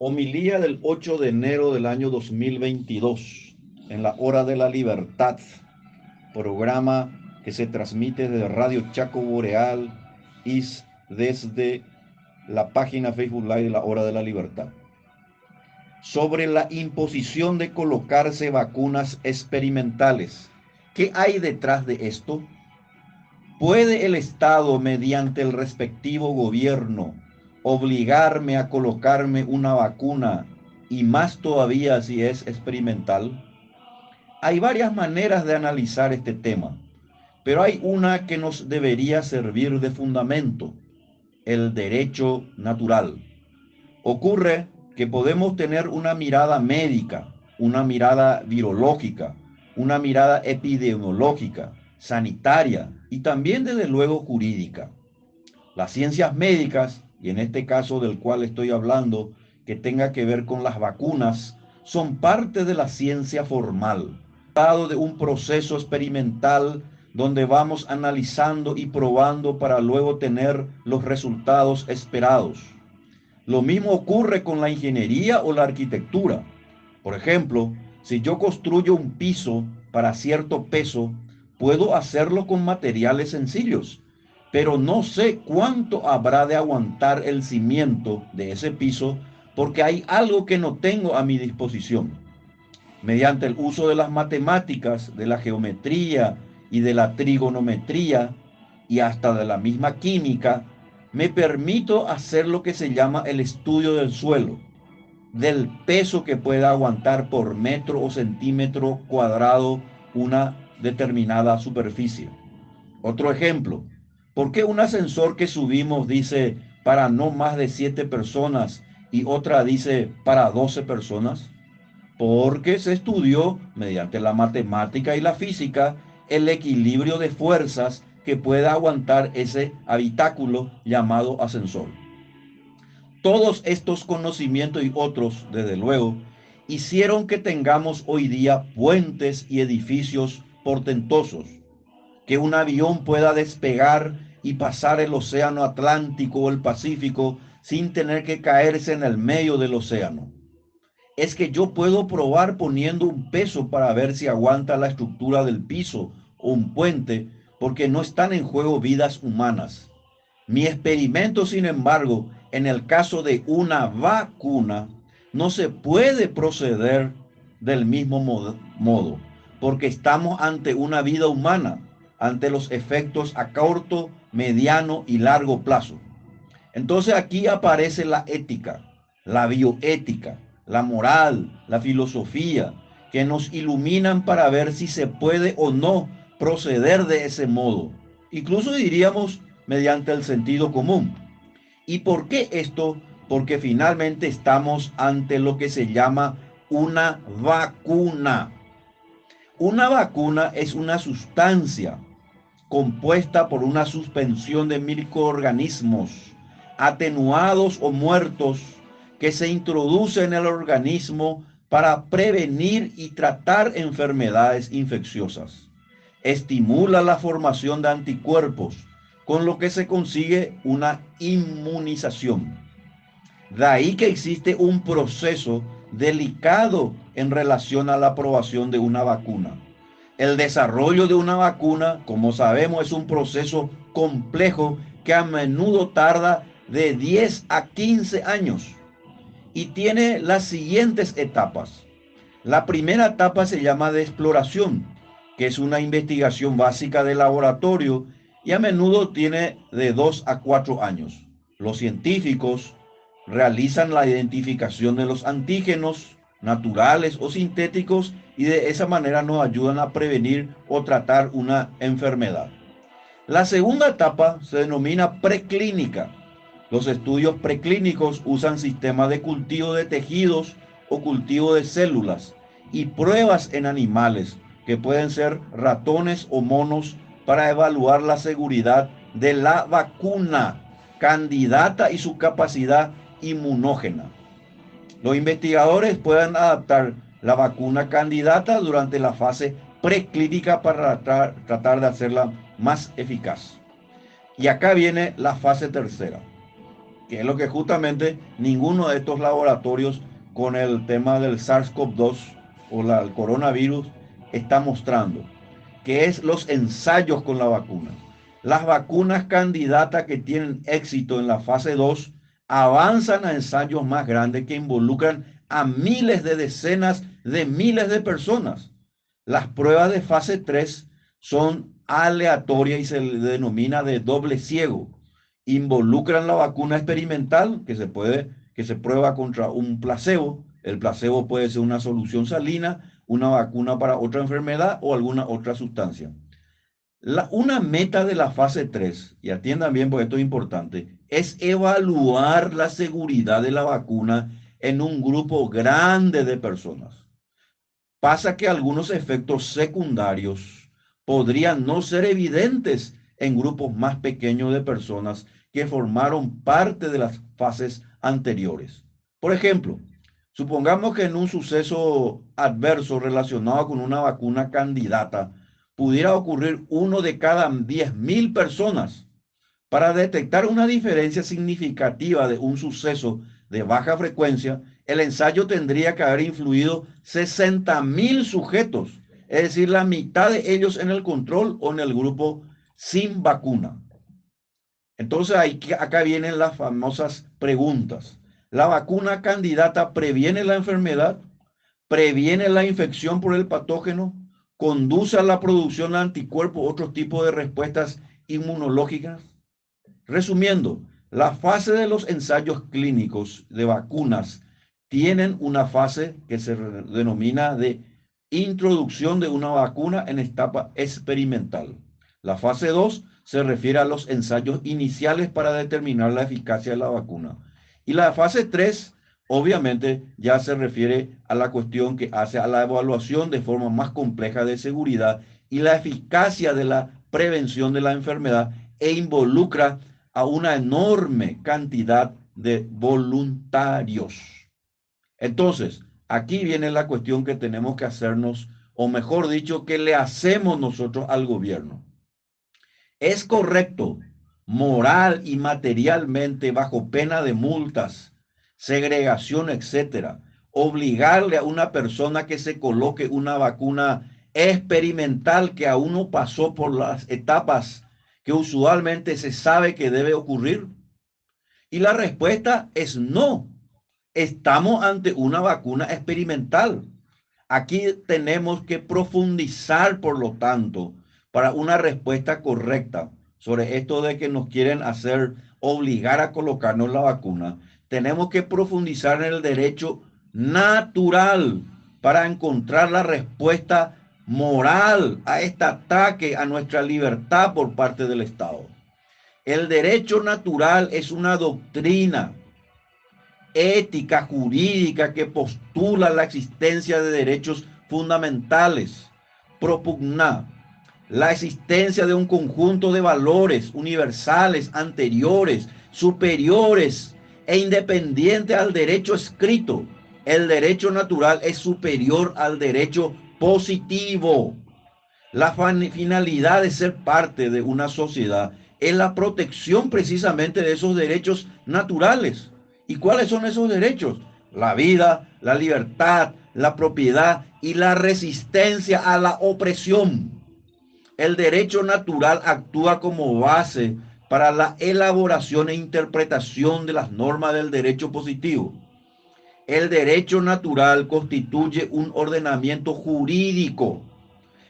Homilía del 8 de enero del año 2022, en la Hora de la Libertad, programa que se transmite desde Radio Chaco Boreal y desde la página Facebook Live de la Hora de la Libertad. Sobre la imposición de colocarse vacunas experimentales. ¿Qué hay detrás de esto? ¿Puede el Estado, mediante el respectivo gobierno, obligarme a colocarme una vacuna y más todavía si es experimental? Hay varias maneras de analizar este tema, pero hay una que nos debería servir de fundamento: el derecho natural. Ocurre que podemos tener una mirada médica, una mirada virológica, una mirada epidemiológica, sanitaria y también desde luego jurídica. Las ciencias médicas, y en este caso del cual estoy hablando, que tenga que ver con las vacunas, son parte de la ciencia formal, de un proceso experimental donde vamos analizando y probando para luego tener los resultados esperados. Lo mismo ocurre con la ingeniería o la arquitectura. Por ejemplo, si yo construyo un piso para cierto peso, puedo hacerlo con materiales sencillos, pero no sé cuánto habrá de aguantar el cimiento de ese piso porque hay algo que no tengo a mi disposición. Mediante el uso de las matemáticas, de la geometría y de la trigonometría y hasta de la misma química, me permito hacer lo que se llama el estudio del suelo, del peso que pueda aguantar por metro o centímetro cuadrado una determinada superficie. Otro ejemplo: ¿por qué un ascensor que subimos dice para no más de 7 personas y otra dice para 12 personas? Porque se estudió mediante la matemática y la física el equilibrio de fuerzas que pueda aguantar ese habitáculo llamado ascensor. Todos estos conocimientos y otros, desde luego, hicieron que tengamos hoy día puentes y edificios portentosos, que un avión pueda despegar y pasar el océano Atlántico o el Pacífico sin tener que caerse en el medio del océano. Es que yo puedo probar poniendo un peso para ver si aguanta la estructura del piso o un puente, porque no están en juego vidas humanas. Mi experimento, sin embargo, en el caso de una vacuna, no se puede proceder del mismo modo, porque estamos ante una vida humana, ante los efectos a corto, mediano y largo plazo. Entonces aquí aparece la ética, la bioética, la moral, la filosofía, que nos iluminan para ver si se puede o no proceder de ese modo. Incluso diríamos mediante el sentido común. ¿Y por qué esto? Porque finalmente estamos ante lo que se llama una vacuna. Una vacuna es una sustancia compuesta por una suspensión de microorganismos atenuados o muertos que se introduce en el organismo para prevenir y tratar enfermedades infecciosas. Estimula la formación de anticuerpos, con lo que se consigue una inmunización. De ahí que existe un proceso delicado en relación a la aprobación de una vacuna. El desarrollo de una vacuna, como sabemos, es un proceso complejo que a menudo tarda de 10 a 15 años y tiene las siguientes etapas. La primera etapa se llama de exploración, que es una investigación básica de laboratorio y a menudo tiene de 2 a 4 años. Los científicos realizan la identificación de los antígenos naturales o sintéticos y de esa manera nos ayudan a prevenir o tratar una enfermedad. La segunda etapa se denomina preclínica. Los estudios preclínicos usan sistemas de cultivo de tejidos o cultivo de células y pruebas en animales, que pueden ser ratones o monos, para evaluar la seguridad de la vacuna candidata y su capacidad inmunógena. Los investigadores pueden adaptar la vacuna candidata durante la fase preclínica para tratar de hacerla más eficaz. Y acá viene la fase tercera. que es lo que justamente ninguno de estos laboratorios con el tema del SARS-CoV-2 o el coronavirus está mostrando, que es los ensayos con la vacuna. Las vacunas candidatas que tienen éxito en la fase 2 avanzan a ensayos más grandes que involucran a miles de decenas de miles de personas. Las pruebas de fase 3 son aleatorias y se le denomina de doble ciego. Involucran la vacuna experimental que se prueba contra un placebo. El placebo puede ser una solución salina, una vacuna para otra enfermedad o alguna otra sustancia. Una meta de la fase 3, y atiendan bien porque esto es importante, es evaluar la seguridad de la vacuna en un grupo grande de personas. Pasa que algunos efectos secundarios podrían no ser evidentes en grupos más pequeños de personas que formaron parte de las fases anteriores. Por ejemplo, supongamos que en un suceso adverso relacionado con una vacuna candidata pudiera ocurrir uno de cada 10.000 personas. Para detectar una diferencia significativa de un suceso de baja frecuencia, el ensayo tendría que haber influido 60.000 sujetos, es decir, la mitad de ellos en el control o en el grupo sin vacuna. Entonces acá vienen las famosas preguntas. ¿La vacuna candidata previene la enfermedad? ¿Previene la infección por el patógeno? ¿Conduce a la producción de anticuerpos o otros tipos de respuestas inmunológicas? Resumiendo, la fase de los ensayos clínicos de vacunas tienen una fase que se denomina de introducción de una vacuna en etapa experimental. La fase 2 se refiere a los ensayos iniciales para determinar la eficacia de la vacuna. Y la fase 3, obviamente, ya se refiere a la cuestión que hace a la evaluación de forma más compleja de seguridad y la eficacia de la prevención de la enfermedad e involucra a una enorme cantidad de voluntarios. Entonces, aquí viene la cuestión que tenemos que hacernos, o mejor dicho, que le hacemos nosotros al gobierno. ¿Es correcto, moral y materialmente, bajo pena de multas, segregación, etcétera, obligarle a una persona que se coloque una vacuna experimental que aún no pasó por las etapas que usualmente se sabe que debe ocurrir? Y la respuesta es no. Estamos ante una vacuna experimental. Aquí tenemos que profundizar, por lo tanto, para una respuesta correcta sobre esto de que nos quieren hacer obligar a colocarnos la vacuna. Tenemos que profundizar en el derecho natural para encontrar la respuesta moral a este ataque a nuestra libertad por parte del Estado. El derecho natural es una doctrina ética jurídica que postula la existencia de derechos fundamentales, propugna la existencia de un conjunto de valores universales, anteriores, superiores e independientes al derecho escrito. El derecho natural es superior al derecho positivo. La finalidad de ser parte de una sociedad es la protección precisamente de esos derechos naturales. ¿Y cuáles son esos derechos? La vida, la libertad, la propiedad y la resistencia a la opresión. El derecho natural actúa como base para la elaboración e interpretación de las normas del derecho positivo. El derecho natural constituye un ordenamiento jurídico.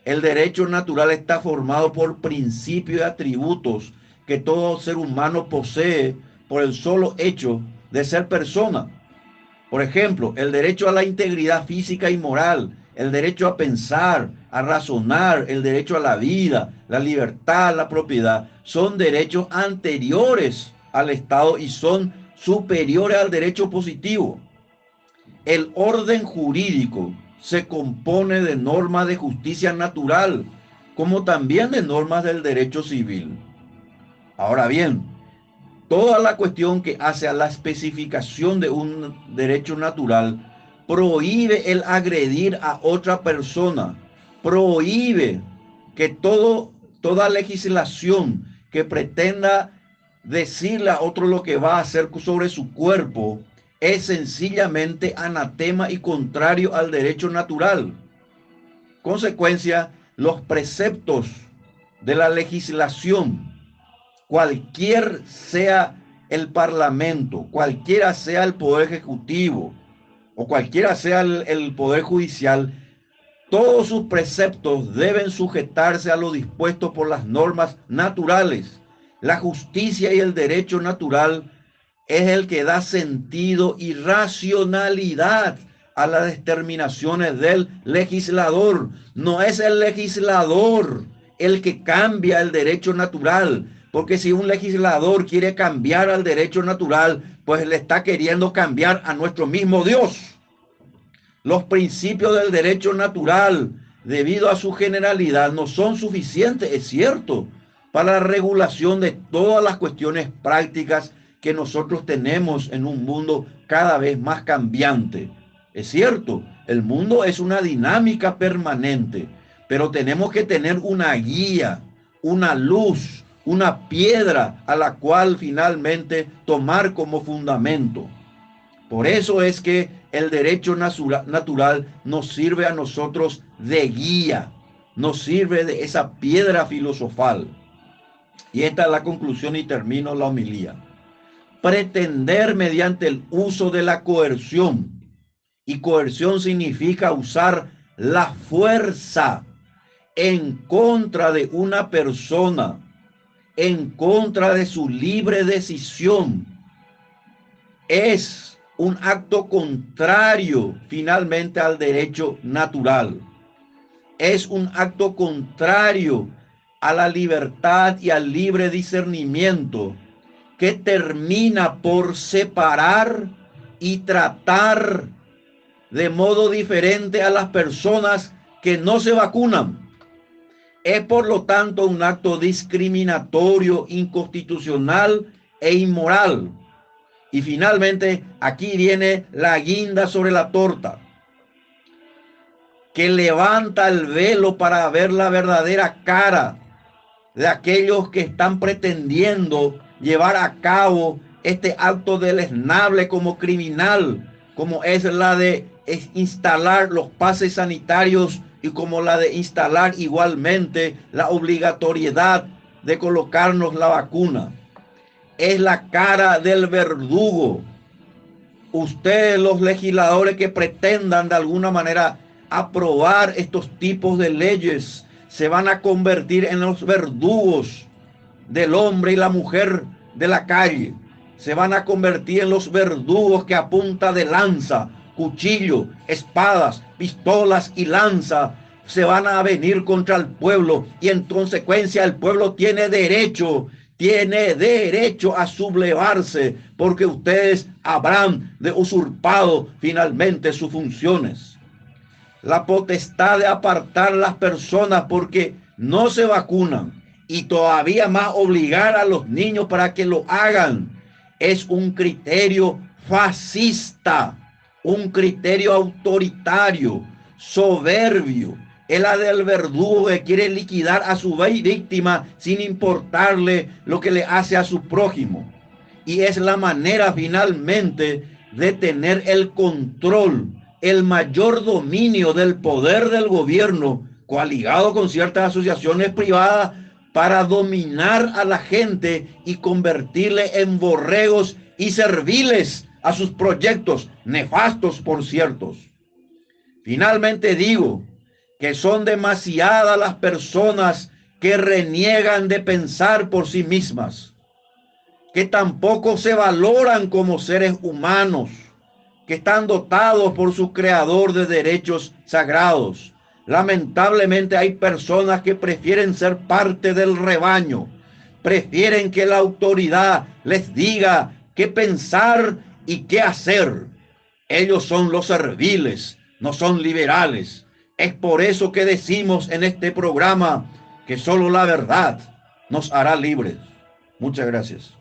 El derecho natural está formado por principios y atributos que todo ser humano posee por el solo hecho de ser persona. Por ejemplo, el derecho a la integridad física y moral, el derecho a pensar, a razonar, el derecho a la vida, la libertad, la propiedad, son derechos anteriores al Estado y son superiores al derecho positivo. El orden jurídico se compone de normas de justicia natural, como también de normas del derecho civil. Ahora bien, toda la cuestión que hace a la especificación de un derecho natural prohíbe el agredir a otra persona, prohíbe que toda legislación que pretenda decirle a otro lo que va a hacer sobre su cuerpo es sencillamente anatema y contrario al derecho natural. Consecuencia, los preceptos de la legislación, cualquier sea el parlamento, cualquiera sea el poder ejecutivo o cualquiera sea el poder judicial, todos sus preceptos deben sujetarse a lo dispuesto por las normas naturales. La justicia y el derecho natural es el que da sentido y racionalidad a las determinaciones del legislador. No es el legislador el que cambia el derecho natural, porque si un legislador quiere cambiar al derecho natural, pues le está queriendo cambiar a nuestro mismo Dios. Los principios del derecho natural, debido a su generalidad, no son suficientes, es cierto, para la regulación de todas las cuestiones prácticas que nosotros tenemos en un mundo cada vez más cambiante. Es cierto, el mundo es una dinámica permanente, pero tenemos que tener una guía, una luz, una piedra a la cual finalmente tomar como fundamento. Por eso es que el derecho natural nos sirve a nosotros de guía, nos sirve de esa piedra filosofal. Y esta es la conclusión y termino la homilía. Pretender mediante el uso de la coerción, y coerción significa usar la fuerza en contra de una persona, en contra de su libre decisión, es un acto contrario finalmente al derecho natural. Es un acto contrario a la libertad y al libre discernimiento, que termina por separar y tratar de modo diferente a las personas que no se vacunan. Es por lo tanto un acto discriminatorio, inconstitucional e inmoral. Y finalmente, aquí viene la guinda sobre la torta, que levanta el velo para ver la verdadera cara de aquellos que están pretendiendo llevar a cabo este acto deleznable como criminal, como es la de instalar los pases sanitarios y como la de instalar igualmente la obligatoriedad de colocarnos la vacuna. Es la cara del verdugo. Ustedes, los legisladores que pretendan de alguna manera aprobar estos tipos de leyes, se van a convertir en los verdugos del hombre y la mujer de la calle. Se van a convertir en los verdugos que a punta de lanza, cuchillo, espadas, pistolas y lanza se van a venir contra el pueblo, y en consecuencia el pueblo tiene derecho a sublevarse, porque ustedes habrán de usurpado finalmente sus funciones. La potestad de apartar las personas porque no se vacunan, y todavía más obligar a los niños para que lo hagan, es un criterio fascista, un criterio autoritario, soberbio. Es la del verdugo que quiere liquidar a su víctima sin importarle lo que le hace a su prójimo. Y es la manera finalmente de tener el control, el mayor dominio del poder del gobierno, coaligado con ciertas asociaciones privadas, para dominar a la gente y convertirle en borregos y serviles a sus proyectos, nefastos por ciertos. Finalmente digo que son demasiadas las personas que reniegan de pensar por sí mismas, que tampoco se valoran como seres humanos, que están dotados por su creador de derechos sagrados. Lamentablemente hay personas que prefieren ser parte del rebaño, prefieren que la autoridad les diga qué pensar y qué hacer. Ellos son los serviles, no son liberales. Es por eso que decimos en este programa que solo la verdad nos hará libres. Muchas gracias.